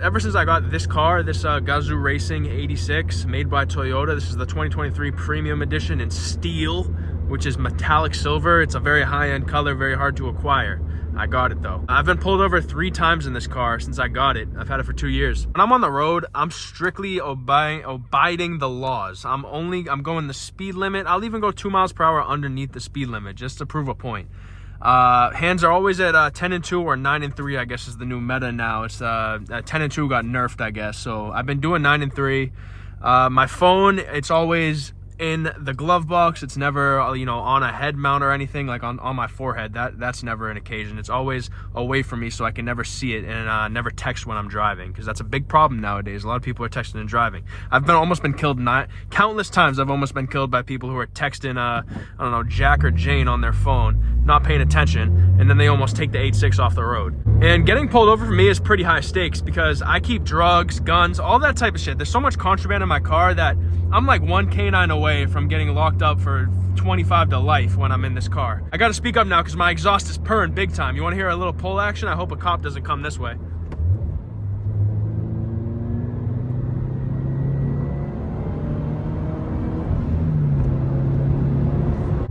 Ever since I got this car, this GR86 made by Toyota, this is the 2023 Premium Edition in steel, which is metallic silver. It's a very high-end color, very hard to acquire. I got it though. I've been pulled over 3 times in this car since I got it. I've had it for 2 years. When I'm on the road, I'm strictly abiding the laws. I'm going the speed limit. I'll even go 2 miles per hour underneath the speed limit just to prove a point. Hands are always at 10 and 2 or 9 and 3, I guess is the new meta now. It's 10 and 2 got nerfed, I guess. So I've been doing 9 and 3. My phone, it's always in the glove box. It's never, you know, on a head mount or anything, like on my forehead. That's never an occasion. It's always away from me so I can never see it, and never text when I'm driving, because that's a big problem nowadays. A lot of people are texting and driving. I've almost been killed countless times. I've almost been killed by people who are texting I don't know, Jack or Jane on their phone, not paying attention, and then they almost take the 86 off the road. And getting pulled over for me is pretty high stakes, because I keep drugs, guns, all that type of shit. There's so much contraband in my car that I'm like 1 canine away from getting locked up for 25 to life when I'm in this car. I gotta speak up now because my exhaust is purring big time. You wanna hear a little pull action? I hope a cop doesn't come this way.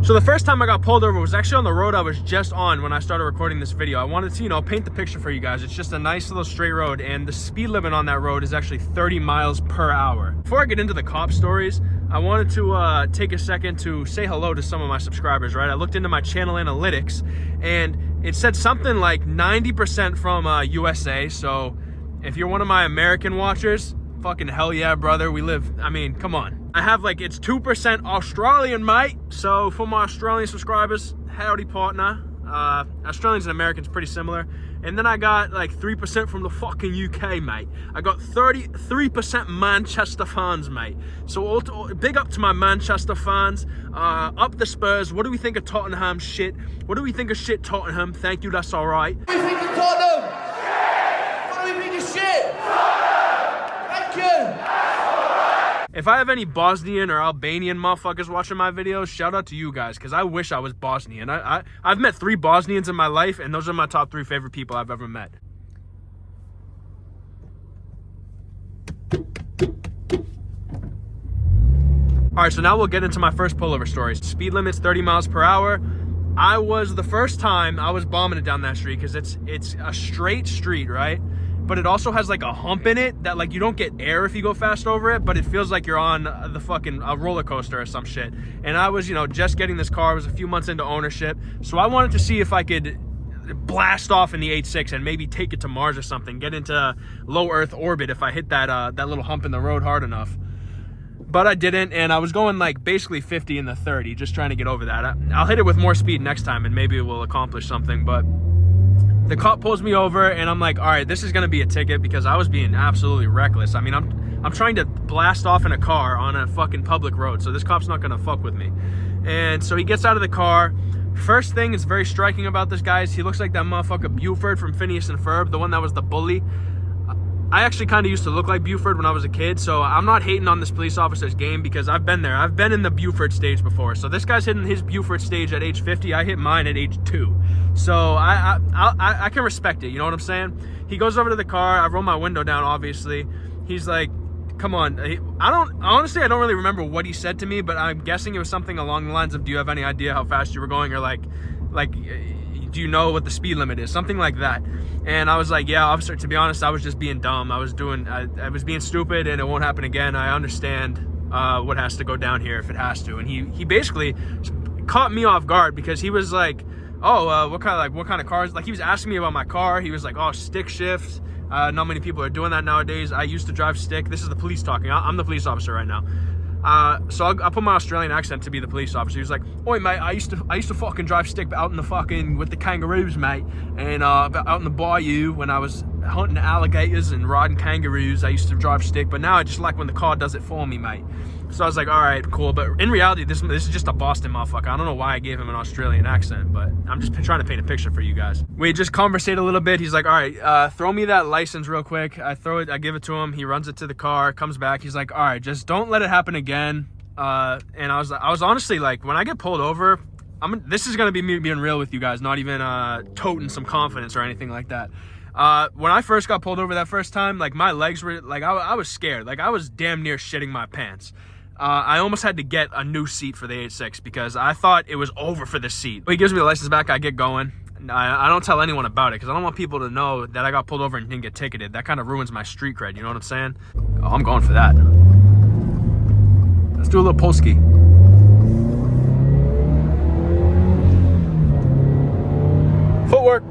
So the first time I got pulled over was actually on the road I was just on when I started recording this video. I wanted to, you know, paint the picture for you guys. It's just a nice little straight road, and the speed limit on that road is actually 30 miles per hour. Before I get into the cop stories, I wanted to take a second to say hello to some of my subscribers, right? I looked into my channel analytics, and it said something like 90% from USA. So if you're one of my American watchers, fucking hell yeah, brother. We live, I mean, come on. I have like, it's 2% Australian, mate. So for my Australian subscribers, howdy partner. Australians and Americans pretty similar. And then I got like 3% from the fucking UK, mate. I got 33% Manchester fans, mate. So big up to my Manchester fans. Up the Spurs. What do we think of Tottenham shit? What do we think of shit Tottenham? Thank you, that's all right. What do we think of Tottenham? What do we think of shit? Thank you. If I have any Bosnian or Albanian motherfuckers watching my videos, shout out to you guys, because I wish I was Bosnian. I've met 3 Bosnians in my life, and those are my top 3 favorite people I've ever met. All right, so now we'll get into my first pullover stories. Speed limit's 30 miles per hour. The first time I was bombing it down that street, because it's a straight street, right? But it also has like a hump in it that like you don't get air if you go fast over it, but it feels like you're on the fucking roller coaster or some shit. And I was, you know, just getting this car. I was a few months into ownership. So I wanted to see if I could blast off in the 86 and maybe take it to Mars or something, get into low Earth orbit if I hit that little hump in the road hard enough. But I didn't, and I was going like basically 50 in the 30, just trying to get over that. I'll hit it with more speed next time and maybe it will accomplish something, but the cop pulls me over, and I'm like, all right, this is gonna be a ticket, because I was being absolutely reckless. I mean, I'm trying to blast off in a car on a fucking public road, so this cop's not gonna fuck with me. And so he gets out of the car. First thing is very striking about this guy is he looks like that motherfucker Buford from Phineas and Ferb, the one that was the bully. I actually kind of used to look like Buford when I was a kid, so I'm not hating on this police officer's game, because I've been there. I've been in the Buford stage before. So this guy's hitting his Buford stage at age 50. I hit mine at age 2. So I can respect it, you know what I'm saying? He goes over to the car. I roll my window down, obviously. He's like, come on. Honestly, I don't really remember what he said to me, but I'm guessing it was something along the lines of, do you have any idea how fast you were going? Or like, do you know what the speed limit is? Something like that. And I was like, yeah, officer, to be honest, I was just being dumb. I was being stupid, and it won't happen again. I understand what has to go down here if it has to. And he basically caught me off guard, because he was like, oh, what kind of cars? Like, he was asking me about my car. He was like, oh, stick shift. Not many people are doing that nowadays. I used to drive stick. This is the police talking. I'm the police officer right now. So I'll put my Australian accent to be the police officer. He was like, oi mate, I used to fucking drive stick out in the fucking, with the kangaroos, mate. And out in the bayou when I was hunting alligators and riding kangaroos, I used to drive stick. But now I just like when the car does it for me, mate. So I was like, all right, cool. But in reality, this is just a Boston motherfucker. I don't know why I gave him an Australian accent, but I'm just trying to paint a picture for you guys. We just conversate a little bit. He's like, all right, throw me that license real quick. I give it to him. He runs it to the car, comes back. He's like, all right, just don't let it happen again. And I was honestly like, when I get pulled over, this is gonna be me being real with you guys, not even toting some confidence or anything like that. When I first got pulled over that first time, like my legs were like, I was scared. Like I was damn near shitting my pants. I almost had to get a new seat for the 86 because I thought it was over for the seat. He gives me the license back, I get going. I don't tell anyone about it because I don't want people to know that I got pulled over and didn't get ticketed. That kind of ruins my street cred, you know what I'm saying? Oh, I'm going for that. Let's do a little Polski. Footwork.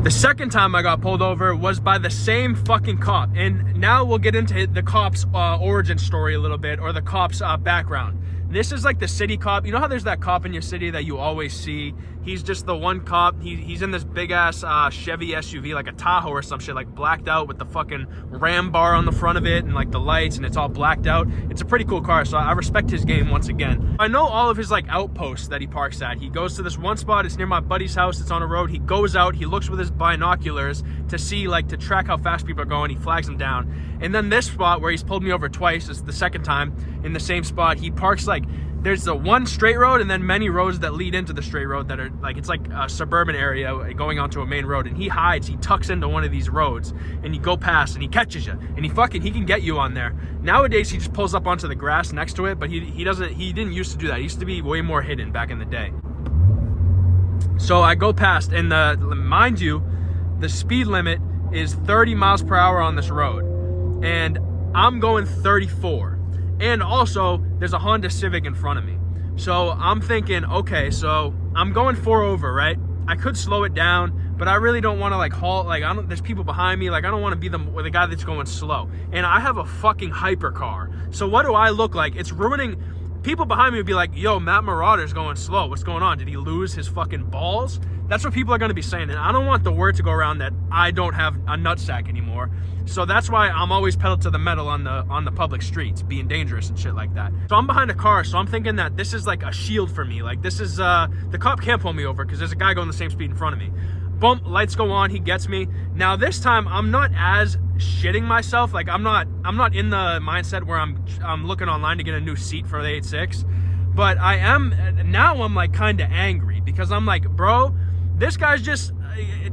The second time I got pulled over was by the same fucking cop. And now we'll get into the cop's origin story a little bit, or the cop's background. This is like the city cop. You know how there's that cop in your city that you always see? He's just the one cop. He's in this big ass Chevy SUV, like a Tahoe or some shit, like blacked out with the fucking Ram bar on the front of it and like the lights, and it's all blacked out. It's a pretty cool car, so I respect his game once again. I know all of his like outposts that he parks at. He goes to this one spot. It's near my buddy's house. It's on a road. He goes out. He looks with his binoculars to see, like, to track how fast people are going. He flags them down. And then this spot where he's pulled me over twice is the second time in the same spot. He parks like, there's the one straight road and then many roads that lead into the straight road that are like, it's like a suburban area going onto a main road, and he hides, he tucks into one of these roads, and you go past and he catches you, and he can get you on there. Nowadays he just pulls up onto the grass next to it, but he didn't used to do that. He used to be way more hidden back in the day. So I go past, and mind you, the speed limit is 30 miles per hour on this road, and I'm going 34. And also, there's a Honda Civic in front of me. So I'm thinking, okay, so I'm going 4 over, right? I could slow it down, but I really don't want to like halt. Like, there's people behind me. Like, I don't want to be the guy that's going slow. And I have a fucking hypercar. So what do I look like? It's ruining. People behind me would be like, yo, Matt Marauder's going slow. What's going on? Did he lose his fucking balls? That's what people are going to be saying. And I don't want the word to go around that I don't have a nutsack anymore. So that's why I'm always pedal to the metal on the public streets, being dangerous and shit like that. So I'm behind a car, so I'm thinking that this is like a shield for me. Like, this is, the cop can't pull me over because there's a guy going the same speed in front of me. Boom, lights go on, he gets me. Now this time I'm not as shitting myself. Like, I'm not in the mindset where I'm looking online to get a new seat for the 86. But I am, now I'm like kind of angry because I'm like, bro, this guy's just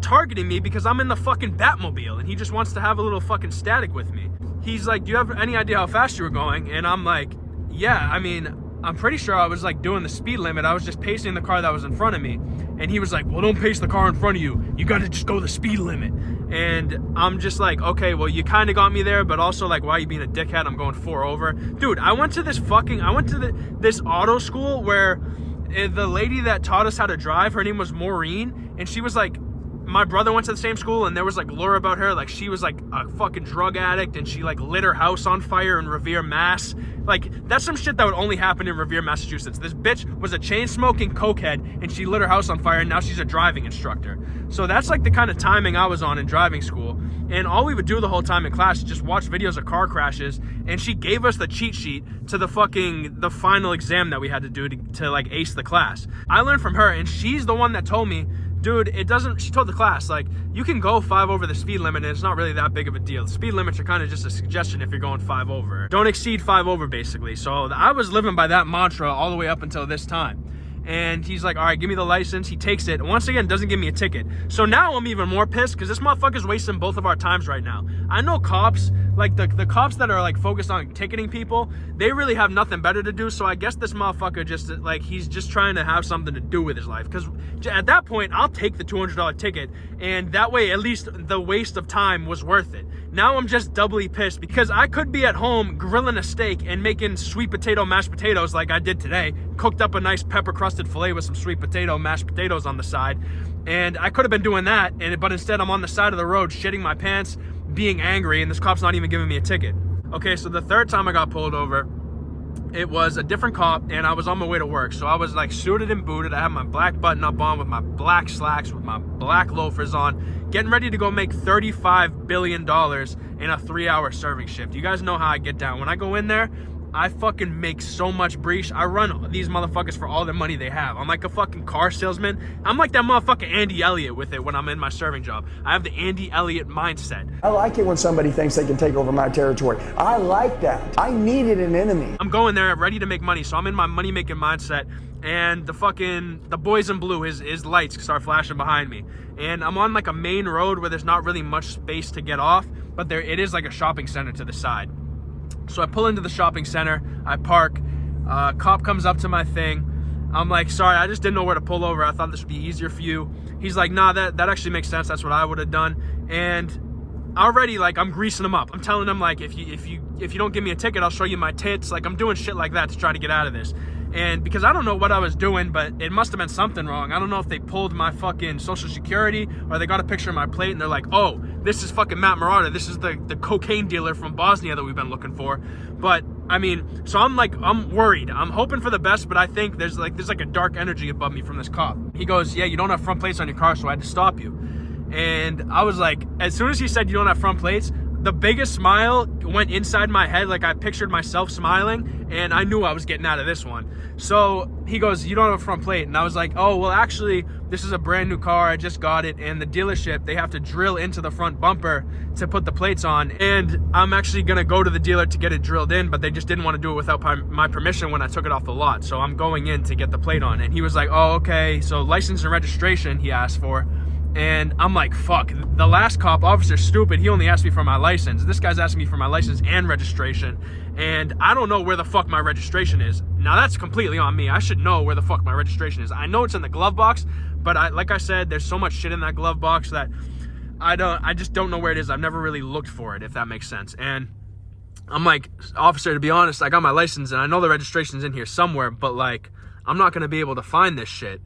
targeting me because I'm in the fucking Batmobile and he just wants to have a little fucking static with me. He's like, do you have any idea how fast you were going? And I'm like, yeah, I mean, I'm pretty sure I was like doing the speed limit. I was just pacing the car that was in front of me. And he was like, well, don't pace the car in front of you. You got to just go the speed limit. And I'm just like, okay, well, you kind of got me there, but also like, why are you being a dickhead? I'm going 4 over. Dude, I went to this auto school where the lady that taught us how to drive, her name was Maureen, and she was like, my brother went to the same school, and there was like lore about her, like she was like a fucking drug addict, and she like lit her house on fire in Revere, Mass. Like, that's some shit that would only happen in Revere, Massachusetts. This bitch was a chain-smoking cokehead, and she lit her house on fire, and now she's a driving instructor. So that's like the kind of timing I was on in driving school. And all we would do the whole time in class is just watch videos of car crashes, and she gave us the cheat sheet to the final exam that we had to do to like ace the class. I learned from her, and she's the one that told me, dude, she told the class, like, you can go 5 over the speed limit and it's not really that big of a deal. The speed limits are kind of just a suggestion if you're going 5 over. Don't exceed 5 over, basically. So I was living by that mantra all the way up until this time. And he's like, all right, give me the license. He takes it. And once again, doesn't give me a ticket. So now I'm even more pissed because this motherfucker's wasting both of our times right now. I know cops, like the cops that are like focused on ticketing people, they really have nothing better to do. So I guess this motherfucker just like, he's just trying to have something to do with his life. Because at that point, I'll take the $200 ticket. And that way, at least the waste of time was worth it. Now I'm just doubly pissed because I could be at home grilling a steak and making sweet potato mashed potatoes like I did today. Cooked up a nice pepper crusted filet with some sweet potato mashed potatoes on the side. And I could have been doing that, but instead I'm on the side of the road shitting my pants, being angry, and this cop's not even giving me a ticket. Okay, so the third time I got pulled over, it was a different cop, and I was on my way to work. So I was like suited and booted. I had my black button up on with my black slacks, with my black loafers on, getting ready to go make $35 billion in a 3-hour serving shift. You guys know how I get down. When I go in there, I fucking make so much breach. I run these motherfuckers for all the money they have. I'm like a fucking car salesman. I'm like that motherfucker Andy Elliott with it when I'm in my serving job. I have the Andy Elliott mindset. I like it when somebody thinks they can take over my territory. I like that. I needed an enemy. I'm going there ready to make money, so I'm in my money-making mindset, and the boys in blue, his lights start flashing behind me. And I'm on like a main road where there's not really much space to get off, but it is like a shopping center to the side. So I pull into the shopping center, I park, cop comes up to my thing. I'm like, sorry, I just didn't know where to pull over. I thought this would be easier for you. He's like, nah, that actually makes sense. That's what I would have done. And already, like, I'm greasing him up. I'm telling him, like, if you don't give me a ticket, I'll show you my tits. Like, I'm doing shit like that to try to get out of this. And because I don't know what I was doing, but it must have been something wrong. I don't know if they pulled my fucking social security or they got a picture of my plate and they're like, oh, this is fucking Matt Marauder. This is the cocaine dealer from Bosnia that we've been looking for. But I mean, so I'm worried. I'm hoping for the best, but I think there's like a dark energy above me from this cop. He goes, yeah, you don't have front plates on your car, so I had to stop you. And I was like, as soon as he said you don't have front plates, the biggest smile went inside my head. Like I pictured myself smiling and I knew I was getting out of this one. So he goes, you don't have a front plate. And I was like, oh, well, actually, this is a brand new car. I just got it. And the dealership, they have to drill into the front bumper to put the plates on. And I'm actually going to go to the dealer to get it drilled in, but they just didn't want to do it without my permission when I took it off the lot. So I'm going in to get the plate on. And he was like, oh, okay. So license and registration he asked for. And I'm like, fuck, the last cop officer's stupid. He only asked me for my license. This guy's asking me for my license and registration. And I don't know where the fuck my registration is. Now that's completely on me. I should know where the fuck my registration is. I know it's in the glove box, but like I said, there's so much shit in that glove box that I just don't know where it is. I've never really looked for it, if that makes sense. And I'm like, officer, to be honest, I got my license and I know the registration's in here somewhere, but like, I'm not going to be able to find this shit.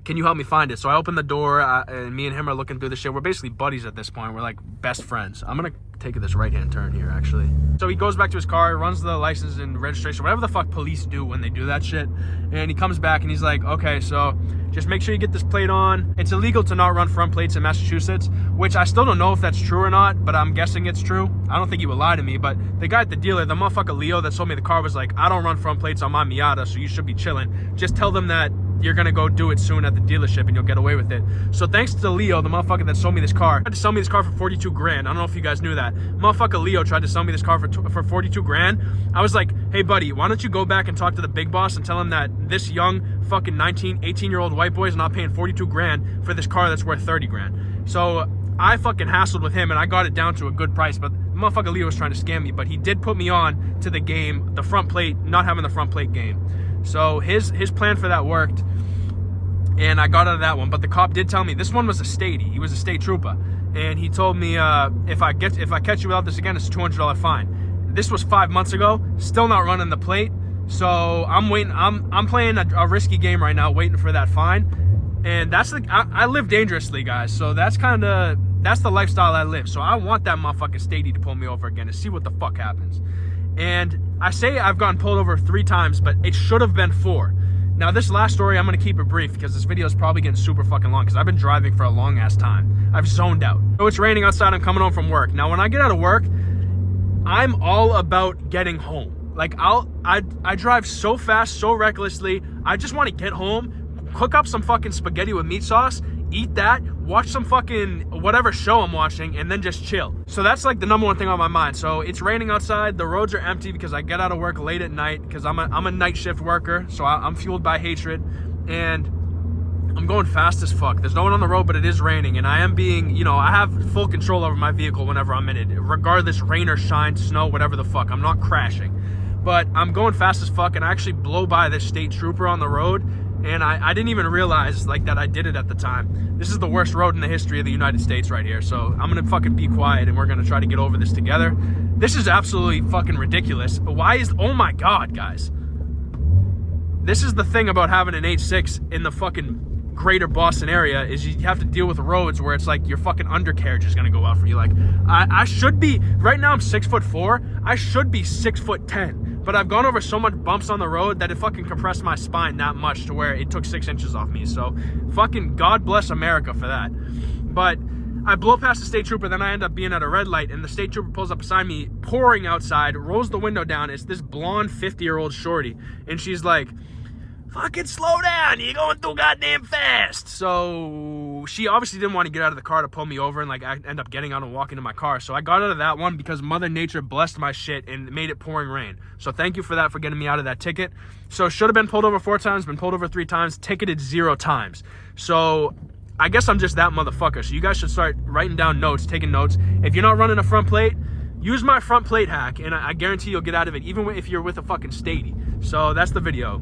Can you help me find it? So I open the door, and me and him are looking through the shit. We're basically buddies at this point. We're like best friends. I'm gonna take this right-hand turn here, actually. So he goes back to his car, runs the license and registration, whatever the fuck police do when they do that shit. And he comes back and he's like, okay, so just make sure you get this plate on. It's illegal to not run front plates in Massachusetts, which I still don't know if that's true or not, but I'm guessing it's true. I don't think he would lie to me, but the guy at the dealer, the motherfucker Leo that sold me the car, was like, I don't run front plates on my Miata, so you should be chilling. Just tell them that you're gonna go do it soon at the dealership and you'll get away with it. So thanks to Leo, the motherfucker that sold me this car, tried to sell me this car for 42 grand. I don't know if you guys knew that. Motherfucker Leo tried to sell me this car for 42 grand. I was like, hey buddy, why don't you go back and talk to the big boss and tell him that this young fucking 18-year-old white boy is not paying 42 grand for this car that's worth 30 grand. So I fucking hassled with him and I got it down to a good price, but motherfucker Leo was trying to scam me, but he did put me on to the game, the front plate, not having the front plate game. So his plan for that worked, and I got out of that one. But the cop did tell me this one was a statey. He was a state trooper, and he told me if I catch you without this again, it's a $200 fine. This was 5 months ago. Still not running the plate, so I'm waiting. I'm playing a risky game right now, waiting for that fine. And that's I live dangerously, guys. So that's the lifestyle I live. So I want that motherfucking statey to pull me over again to see what the fuck happens. And I say I've gotten pulled over 3 times, but it should have been 4. Now, this last story, I'm going to keep it brief because this video is probably getting super fucking long because I've been driving for a long ass time. I've zoned out. So it's raining outside. I'm coming home from work. Now, when I get out of work, I'm all about getting home. Like, I drive so fast, so recklessly. I just want to get home, cook up some fucking spaghetti with meat sauce, eat that, watch some fucking whatever show I'm watching, and then just chill. So that's like the number one thing on my mind. So it's raining outside. The roads are empty because I get out of work late at night because I'm a night shift worker. So I'm fueled by hatred, and I'm going fast as fuck. There's no one on the road, but it is raining, and I am being, I have full control over my vehicle whenever I'm in it, regardless rain or shine, snow, whatever the fuck. I'm not crashing, but I'm going fast as fuck, and I actually blow by this state trooper on the road. And I didn't even realize like that I did it at the time. This is the worst road in the history of the United States right here. So I'm gonna fucking be quiet and we're gonna try to get over this together. This is absolutely fucking ridiculous. Oh my God, guys. This is the thing about having an 8.6 in the fucking greater Boston area is you have to deal with roads where it's like your fucking undercarriage is gonna go out for you. Like I should be, right now I'm 6'4", I should be 6'10", but I've gone over so much bumps on the road that it fucking compressed my spine that much to where it took 6 inches off me. So fucking God bless America for that. But I blow past the state trooper, then I end up being at a red light, and the state trooper pulls up beside me, pouring outside, rolls the window down. It's this blonde 50-year-old shorty, and she's like, fucking slow down, you're going too goddamn fast. So she obviously didn't want to get out of the car to pull me over, and like I end up getting out and walking to my car. So I got out of that one because Mother Nature blessed my shit and made it pouring rain. So thank you for that, for getting me out of that ticket. So should have been pulled over 4 times, been pulled over 3 times, ticketed 0 times. So I guess I'm just that motherfucker. So you guys should start writing down notes, taking notes. If you're not running a front plate, use my front plate hack, and I guarantee you'll get out of it, even if you're with a fucking statey. So that's the video.